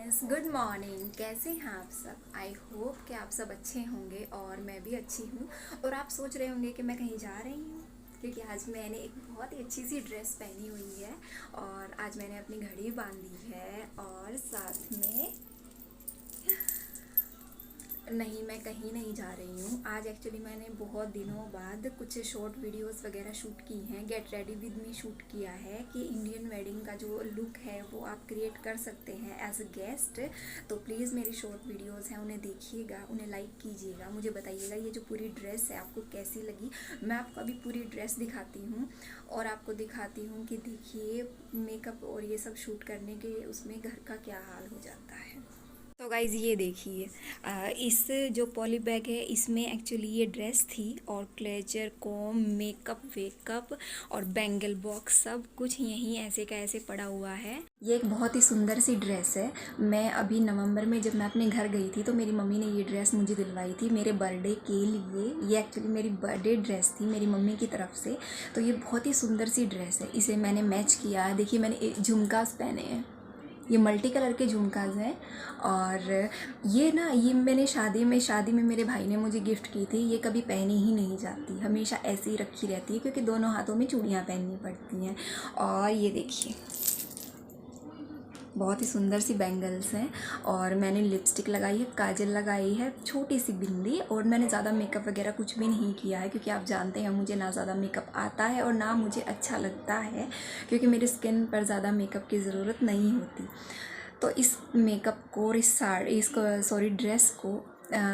Friends, good morning. कैसे हैं आप सब? आई होप कि आप सब अच्छे होंगे और मैं भी अच्छी हूँ। और आप सोच रहे होंगे कि मैं कहीं जा रही हूँ, क्योंकि आज मैंने एक बहुत ही अच्छी सी ड्रेस पहनी हुई है और आज मैंने अपनी घड़ी बांधी है और साथ में नहीं, मैं कहीं नहीं जा रही हूँ। आज एक्चुअली मैंने बहुत दिनों बाद कुछ शॉर्ट वीडियोस वगैरह शूट की हैं। Get ready with me shoot किया है कि इंडियन वेडिंग का जो लुक है वो आप क्रिएट कर सकते हैं एज अ गेस्ट। तो प्लीज़ मेरी शॉर्ट वीडियोस हैं, उन्हें देखिएगा, उन्हें लाइक कीजिएगा, मुझे बताइएगा ये जो पूरी ड्रेस है आपको कैसी लगी। मैं आपको अभी पूरी ड्रेस दिखाती हूँ और आपको दिखाती हूँ कि देखिए मेकअप और ये सब शूट करने के उसमें घर का क्या हाल हो जाता है। तो गाइज़ ये देखिए, इस जो पॉली बैग है इसमें एक्चुअली ये ड्रेस थी और क्लेचर कॉम मेकअप वेकअप और बैंगल बॉक्स सब कुछ यहीं ऐसे का ऐसे पड़ा हुआ है। ये एक बहुत ही सुंदर सी ड्रेस है। मैं अभी नवंबर में जब मैं अपने घर गई थी तो मेरी मम्मी ने ये ड्रेस मुझे दिलवाई थी मेरे बर्थडे के लिए। ये एक्चुअली मेरी बर्थडे ड्रेस थी मेरी मम्मी की तरफ से। तो ये बहुत ही सुंदर सी ड्रेस है, इसे मैंने मैच किया है। देखिए मैंने झुमकास पहने हैं, ये मल्टी कलर के झुमकाज हैं। और ये मैंने शादी में मेरे भाई ने मुझे गिफ्ट की थी। ये कभी पहनी ही नहीं जाती, हमेशा ऐसे ही रखी रहती है क्योंकि दोनों हाथों में चूड़ियाँ पहननी पड़ती हैं। और ये देखिए बहुत ही सुंदर सी बैंगल्स हैं और मैंने लिपस्टिक लगाई है, काजल लगाई है, छोटी सी बिंदी। और मैंने ज़्यादा मेकअप वगैरह कुछ भी नहीं किया है क्योंकि आप जानते हैं मुझे ना ज़्यादा मेकअप आता है और ना मुझे अच्छा लगता है, क्योंकि मेरी स्किन पर ज़्यादा मेकअप की ज़रूरत नहीं होती। तो इस मेकअप को और इस ड्रेस को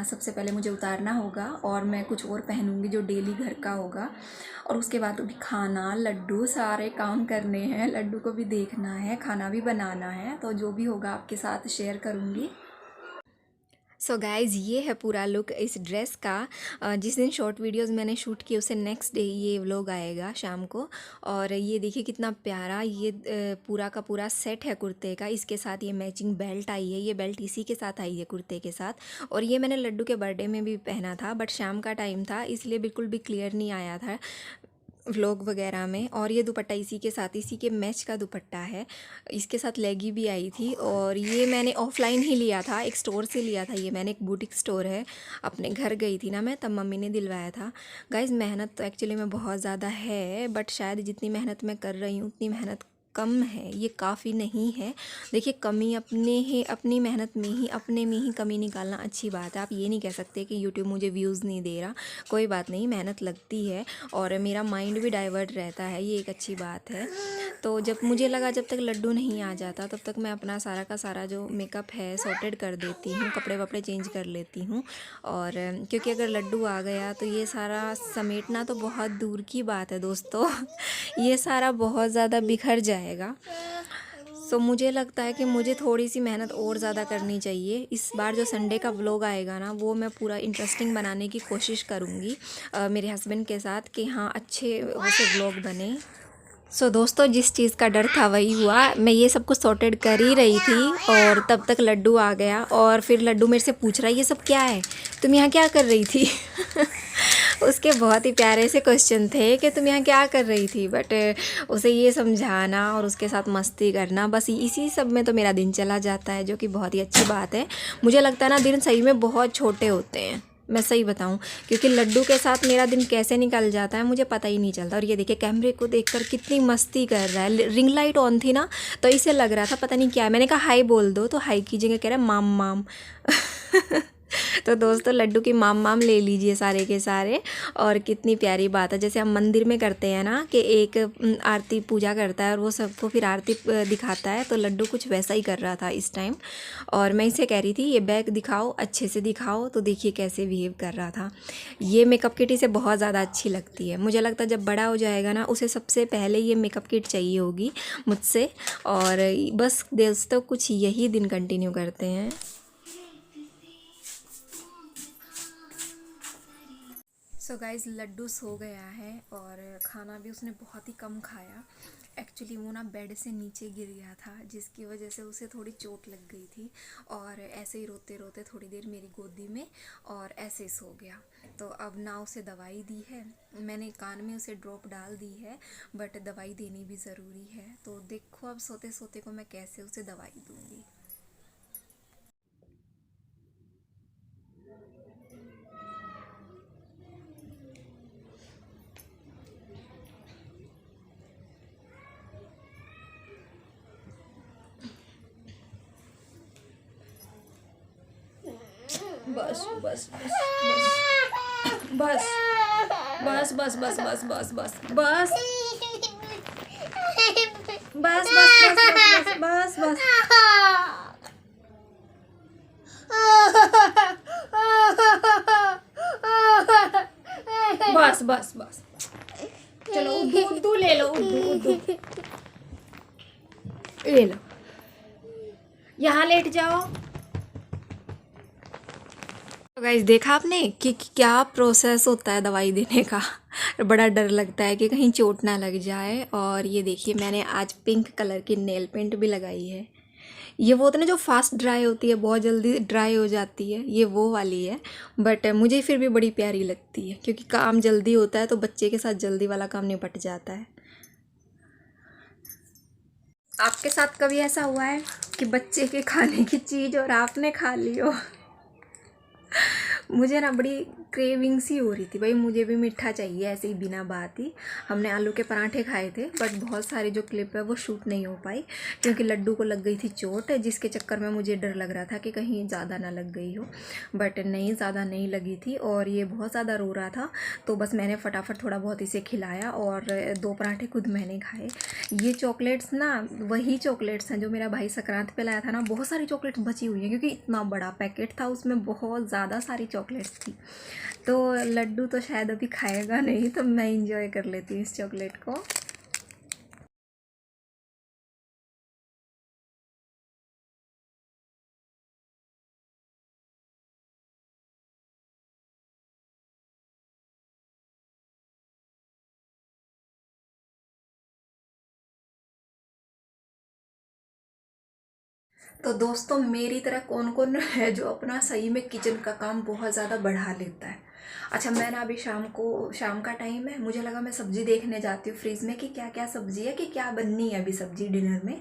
सबसे पहले मुझे उतारना होगा और मैं कुछ और पहनूंगी जो डेली घर का होगा। और उसके बाद भी खाना लड्डू सारे काम करने हैं, लड्डू को भी देखना है, खाना भी बनाना है। तो जो भी होगा आपके साथ शेयर करूँगी। सो गाइज़ ये है पूरा लुक इस ड्रेस का। जिस दिन शॉर्ट वीडियोस मैंने शूट की उससे नेक्स्ट डे ये व्लॉग आएगा शाम को। और ये देखिए कितना प्यारा ये पूरा का पूरा सेट है कुर्ते का। इसके साथ ये मैचिंग बेल्ट आई है, ये बेल्ट इसी के साथ आई है कुर्ते के साथ। और ये मैंने लड्डू के बर्थडे में भी पहना था, बट शाम का टाइम था इसलिए बिल्कुल भी क्लियर नहीं आया था व्लॉग वगैरह में। और ये दुपट्टा इसी के साथ, इसी के मैच का दुपट्टा है। इसके साथ लेगी भी आई थी और ये मैंने ऑफलाइन ही लिया था, एक स्टोर से लिया था। ये मैंने एक बुटीक स्टोर है, अपने घर गई थी ना मैं, तब मम्मी ने दिलवाया था। गाइज़ मेहनत तो एक्चुअली में बहुत ज़्यादा है, बट शायद जितनी मेहनत मैं कर रही हूँ उतनी मेहनत कम है, ये काफ़ी नहीं है। देखिए कमी अपनी मेहनत में ही, अपने में ही कमी निकालना अच्छी बात है। आप ये नहीं कह सकते कि यूट्यूब मुझे व्यूज़ नहीं दे रहा। कोई बात नहीं, मेहनत लगती है और मेरा माइंड भी डाइवर्ट रहता है, ये एक अच्छी बात है। तो जब मुझे लगा जब तक लड्डू नहीं आ जाता तब तक मैं अपना सारा का सारा जो मेकअप है सॉर्टेड कर देती हूँ, कपड़े वपड़े चेंज कर लेती हूँ। और क्योंकि अगर लड्डू आ गया तो ये सारा समेटना तो बहुत दूर की बात है दोस्तों ये सारा बहुत ज़्यादा बिखर जाएगा। सो मुझे लगता है कि मुझे थोड़ी सी मेहनत और ज़्यादा करनी चाहिए। इस बार जो संडे का व्लॉग आएगा ना वो मैं पूरा इंटरेस्टिंग बनाने की कोशिश करूँगी मेरे हस्बैंड के साथ, कि हाँ अच्छे वैसे व्लॉग बने। सो दोस्तों जिस चीज़ का डर था वही हुआ। मैं ये सब कुछ सॉर्टेड कर ही रही थी और तब तक लड्डू आ गया। और फिर लड्डू मेरे से पूछ रहा है ये सब क्या है, तुम यहाँ क्या कर रही थी उसके बहुत ही प्यारे से क्वेश्चन थे कि तुम यहाँ क्या कर रही थी, बट उसे ये समझाना और उसके साथ मस्ती करना, बस इसी सब में तो मेरा दिन चला जाता है, जो कि बहुत ही अच्छी बात है। मुझे लगता है ना दिन सही में बहुत छोटे होते हैं, मैं सही बताऊं, क्योंकि लड्डू के साथ मेरा दिन कैसे निकल जाता है मुझे पता ही नहीं चलता। और ये देखिए कैमरे को देखकर कितनी मस्ती कर रहा है। रिंग लाइट ऑन थी ना तो इसे लग रहा था पता नहीं क्या है। मैंने कहा हाई बोल दो तो हाई की जगह कह रहा है माम माम तो दोस्तों लड्डू की माम माम ले लीजिए सारे के सारे। और कितनी प्यारी बात है, जैसे हम मंदिर में करते हैं ना कि एक आरती पूजा करता है और वो सबको फिर आरती दिखाता है, तो लड्डू कुछ वैसा ही कर रहा था इस टाइम। और मैं इसे कह रही थी ये बैग दिखाओ, अच्छे से दिखाओ, तो देखिए कैसे बिहेव कर रहा था। ये मेकअप किट इसे बहुत ज़्यादा अच्छी लगती है। मुझे लगता है जब बड़ा हो जाएगा ना उसे सबसे पहले ये मेकअप किट चाहिए होगी मुझसे। और बस दोस्तों कुछ यही दिन कंटिन्यू करते हैं। सो गाइज़ लड्डू सो गया है और खाना भी उसने बहुत ही कम खाया। एक्चुअली वो ना बेड से नीचे गिर गया था जिसकी वजह से उसे थोड़ी चोट लग गई थी और ऐसे ही रोते रोते थोड़ी देर मेरी गोदी में और ऐसे सो गया। तो अब ना उसे दवाई दी है, मैंने कान में उसे ड्रॉप डाल दी है, बट दवाई देनी भी ज़रूरी है। तो देखो अब सोते सोते को मैं कैसे उसे दवाई दूँगी। बस बस बस बस बस बस बस बस बस बस बस बस बस बस बस बस बस बस चलो उद्दू उद्दू ले लो, उद्दू उद्दू ले लो, यहाँ लेट जाओ। तो गाइस देखा आपने कि क्या प्रोसेस होता है दवाई देने का। बड़ा डर लगता है कि कहीं चोट ना लग जाए। और ये देखिए मैंने आज पिंक कलर की नेल पेंट भी लगाई है। ये वो होता है ना जो फास्ट ड्राई होती है, बहुत जल्दी ड्राई हो जाती है, ये वो वाली है। बट मुझे फिर भी बड़ी प्यारी लगती है क्योंकि काम जल्दी होता है, तो बच्चे के साथ जल्दी वाला काम निपट जाता है। आपके साथ कभी ऐसा हुआ है कि बच्चे के खाने की चीज़ और आपने खा ली हो? मुझे ना बड़ी क्रेविंग सी हो रही थी, भाई मुझे भी मीठा चाहिए ऐसे ही बिना बात ही। हमने आलू के पराठे खाए थे, बट बहुत सारी जो क्लिप है वो शूट नहीं हो पाई क्योंकि लड्डू को लग गई थी चोट, जिसके चक्कर में मुझे डर लग रहा था कि कहीं ज़्यादा ना लग गई हो। बट नहीं, ज़्यादा नहीं लगी थी और ये बहुत ज़्यादा रो रहा था, तो बस मैंने फटाफट थोड़ा बहुत इसे खिलाया और 2 पराठे खुद मैंने खाए। ये चॉकलेट्स ना वही चॉकलेट्स हैं जो मेरा भाई संक्रांत पे लाया था ना। बहुत सारी चॉकलेट्स बची हुई हैं क्योंकि इतना बड़ा पैकेट था, उसमें बहुत ज़्यादा सारी चॉकलेट्स थी। तो लड्डू तो शायद अभी खाएगा नहीं, तो मैं इंजॉय कर लेती हूँ इस चॉकलेट को। तो दोस्तों मेरी तरह कौन कौन है जो अपना सही में किचन का काम बहुत ज़्यादा बढ़ा लेता है? अच्छा, मैं ना अभी शाम का टाइम है, मुझे लगा मैं सब्ज़ी देखने जाती हूँ फ्रिज में कि क्या क्या सब्ज़ी है, कि क्या बननी है अभी सब्ज़ी डिनर में।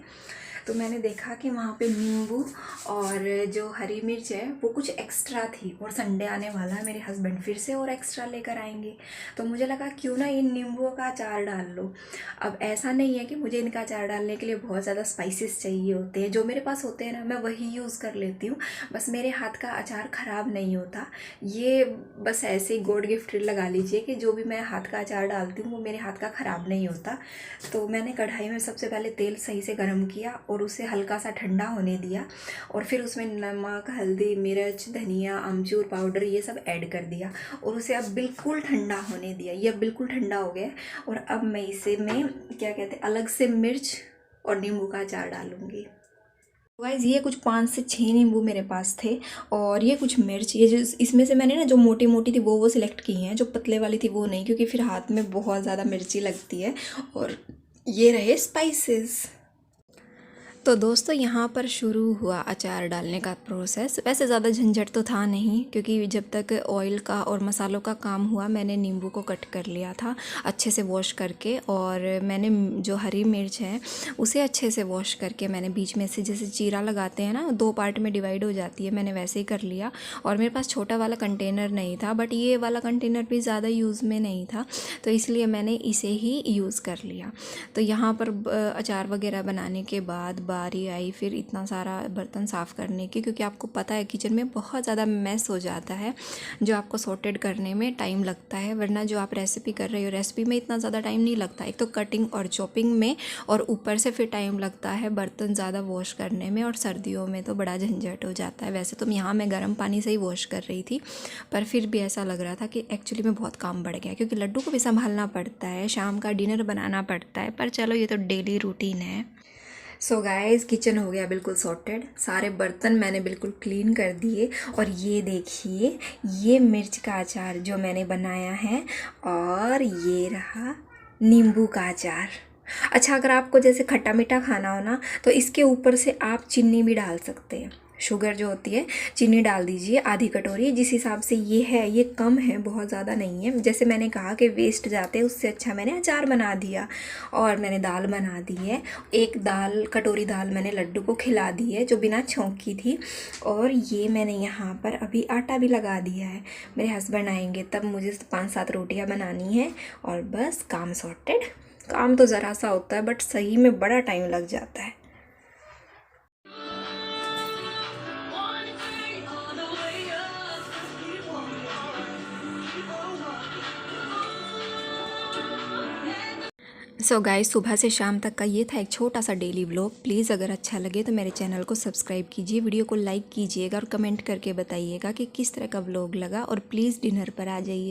तो मैंने देखा कि वहाँ पे नींबू और जो हरी मिर्च है वो कुछ एक्स्ट्रा थी, और संडे आने वाला है, मेरे हस्बैंड फिर से और एक्स्ट्रा लेकर आएंगे। तो मुझे लगा क्यों ना इन नींबुओं का अचार डाल लो। अब ऐसा नहीं है कि मुझे इनका अचार डालने के लिए बहुत ज़्यादा स्पाइसेस चाहिए होते हैं, जो मेरे पास होते हैं ना मैं वही यूज़ कर लेती हूँ। बस मेरे हाथ का अचार ख़राब नहीं होता। ये बस ऐसे ही गॉड गिफ्टेड लगा लीजिए कि जो भी मैं हाथ का अचार डालती हूँ वो मेरे हाथ का ख़राब नहीं होता। तो मैंने कढ़ाई में सबसे पहले तेल सही से गर्म किया और उसे हल्का सा ठंडा होने दिया, और फिर उसमें नमक, हल्दी, मिर्च, धनिया, अमचूर पाउडर ये सब ऐड कर दिया, और उसे अब बिल्कुल ठंडा होने दिया। ये अब बिल्कुल ठंडा हो गया, और अब मैं इसे में क्या कहते हैं अलग से मिर्च और नींबू का अचार डालूंगी। गाइस ये कुछ 5 से 6 नींबू मेरे पास थे, और ये कुछ मिर्च, ये जो इसमें से मैंने ना जो मोटी मोटी थी वो सिलेक्ट की हैं, जो पतले वाली थी वो नहीं, क्योंकि फिर हाथ में बहुत ज़्यादा मिर्ची लगती है। और ये रहे स्पाइसेस। तो दोस्तों यहाँ पर शुरू हुआ अचार डालने का प्रोसेस। वैसे ज़्यादा झंझट तो था नहीं, क्योंकि जब तक ऑयल का और मसालों का काम हुआ मैंने नींबू को कट कर लिया था अच्छे से वॉश करके, और मैंने जो हरी मिर्च है उसे अच्छे से वॉश करके मैंने बीच में से जैसे चीरा लगाते हैं ना, 2 पार्ट में डिवाइड हो जाती है, मैंने वैसे ही कर लिया। और मेरे पास छोटा वाला कंटेनर नहीं था, बट ये वाला कंटेनर भी ज़्यादा यूज़ में नहीं था, तो इसलिए मैंने इसे ही यूज़ कर लिया। तो यहाँ पर अचार वगैरह बनाने के बाद बारी आई फिर इतना सारा बर्तन साफ़ करने की, क्योंकि आपको पता है किचन में बहुत ज़्यादा मैस हो जाता है, जो आपको सॉर्टेड करने में टाइम लगता है। वरना जो आप रेसिपी कर रहे हो, रेसिपी में इतना ज़्यादा टाइम नहीं लगता, एक तो कटिंग और चॉपिंग में, और ऊपर से फिर टाइम लगता है बर्तन ज़्यादा वॉश करने में, और सर्दियों में तो बड़ा झंझट हो जाता है। वैसे तो यहाँ मैं गर्म पानी से ही वॉश कर रही थी, पर फिर भी ऐसा लग रहा था कि एक्चुअली में बहुत काम बढ़ गया, क्योंकि लड्डू को भी संभालना पड़ता है, शाम का डिनर बनाना पड़ता है। पर चलो ये तो डेली रूटीन है। सो गाइस किचन हो गया बिल्कुल सॉर्टेड, सारे बर्तन मैंने बिल्कुल क्लीन कर दिए। और ये देखिए ये मिर्च का अचार जो मैंने बनाया है, और ये रहा नींबू का अचार। अच्छा, अगर आपको जैसे खट्टा मीठा खाना हो ना, तो इसके ऊपर से आप चीनी भी डाल सकते हैं। शुगर जो होती है, चीनी डाल दीजिए आधी कटोरी, जिस हिसाब से ये है ये कम है, बहुत ज़्यादा नहीं है। जैसे मैंने कहा कि वेस्ट जाते हैं, उससे अच्छा मैंने अचार बना दिया। और मैंने दाल बना दी है, एक कटोरी दाल मैंने लड्डू को खिला दी है जो बिना छौंक की थी। और ये मैंने यहाँ पर अभी आटा भी लगा दिया है, मेरे हस्बैंड आएंगे तब मुझे 5-7 रोटियाँ बनानी है, और बस काम सॉर्टेड। काम तो ज़रा सा होता है, बट सही में बड़ा टाइम लग जाता है। सो गाइस, सुबह से शाम तक का ये था एक छोटा सा डेली व्लॉग। प्लीज़ अगर अच्छा लगे तो मेरे चैनल को सब्सक्राइब कीजिए, वीडियो को लाइक कीजिएगा और कमेंट करके बताइएगा कि किस तरह का व्लॉग लगा। और प्लीज़ डिनर पर आ जाइए।